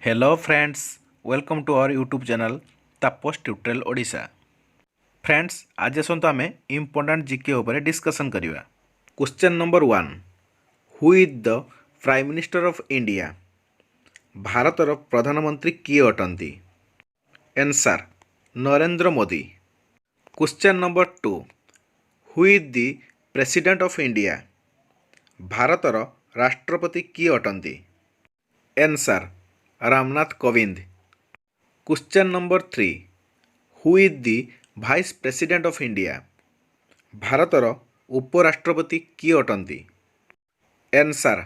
Hello friends, welcome to our YouTube channel TAPAS Tutorial Odisha. Friends, आज आसतु आमे important GK उपरे discussion करिवा. Question number 1. Who is the prime minister of India? भारतर प्रधानमंत्री किए अटंती? Answer Narendra Modi. Question number 2. Who is the president of India? भारतर राष्ट्रपति किए अटंती? Answer Ramnath Kovind. Question number 3. Who is the vice president of India? भारतर उपराष्ट्रपति किए अटंती? Answer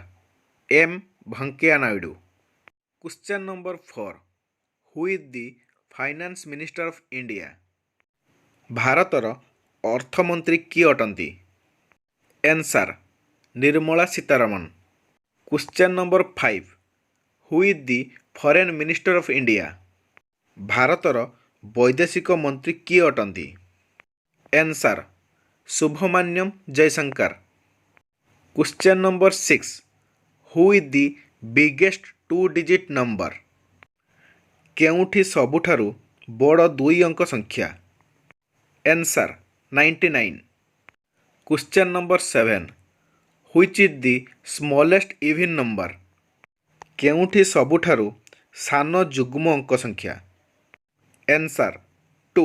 M Venkaiah Naidu. Question number 4. Who is the finance minister of India? भारतर अर्थमंत्री किए अटंती? Answer Nirmala Sitharaman. Question number 5. Who is the foreign minister of India? भारतर वैदेशिक मंत्री किए अटंती? Answer Subrahmanyam Jaishankar. Question number 6. Who is the biggest 2 digit number? केउठी सबुठारु बड़ 2 अंक संख्या? Answer 99. Question number 7. Which is the smallest even number? केउठी सबुठारु सान जुग्म अंक संख्या? Answer 2.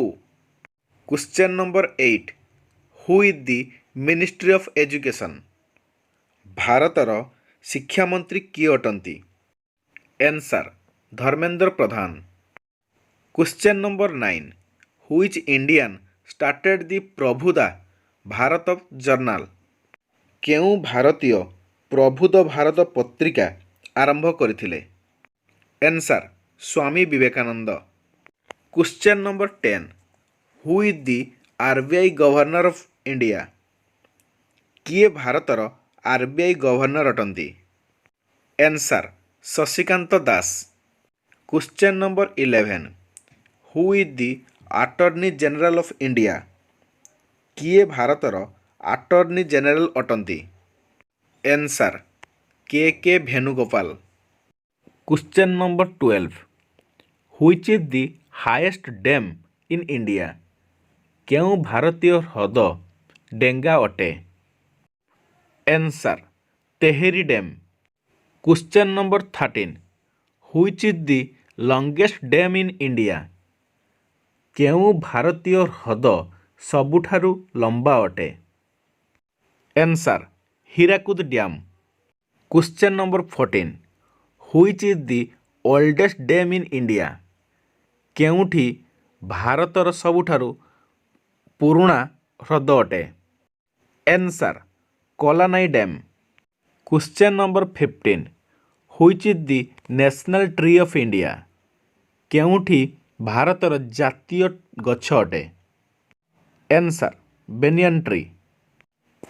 Question number 8. Who is the ministry of education? भारतर शिक्षा मंत्री किए अटंती? Answer Dharmendra Pradhan. Question number 9. Which Indian started the Prabuddha Bharat journal? केउ भारतीय प्रबुद्ध भारत पत्रिका आरंभ करथिले? Answer Swami Vivekananda. Question number 10. Who is the RBI governor of India? किए भारतर आरबीआई गवर्नर अटंती? Answer Shashikant Das. Question number 11. Who is the attorney general of India? किए भारतर अटॉर्नी जनरल अटंती? Answer K Venugopal. Question number 12. Which is the highest dam in India? केउ भारतीय ह्रद डेंगा अटे? Answer Tehri dam. Question number 13. Which is the longest dam in India? केउ भारतीय ह्रद सबुठारु लंबा अटे? Answer Hirakud dam. Question number 14. Which is the oldest dam in India? केउठी भारतर सबुठारु पुराणा ह्रद अटे? Answer Kallanai dam. Question number 15. Which is the national tree of India? केउठी भारतर जातीय गछ अटे? Answer banyan tree.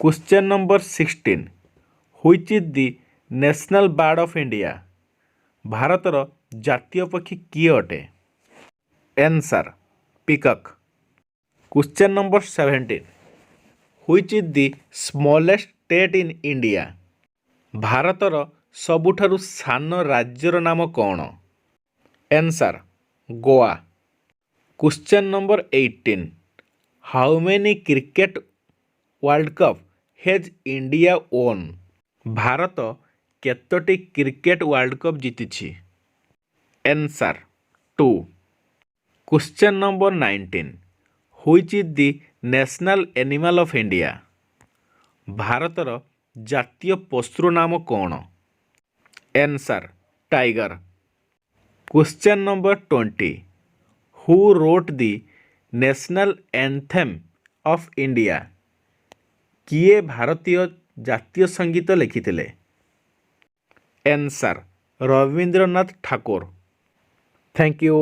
Question number 16. Which is the national bird of India? भारतर जातीय पक्षी किए अटे? Answer peacock. Question number 17. Which is the smallest state in India? भारतर सबुठारु सान राज्यर नाम कौन? Answer Goa. Question number 18. How many cricket world cup has India won? Bharat केतोटी क्रिकेट वर्ल्ड कप जीतिछि? Answer 2. Question number 19. Which is the national animal of India? भारतर जातीय पशुर नाम कौन? Answer tiger. Question number 20. Who wrote the national anthem of India? किए भारतीय जातीय संगीत लिखिथिले? Answer Rabindranath Thakur. Thank you.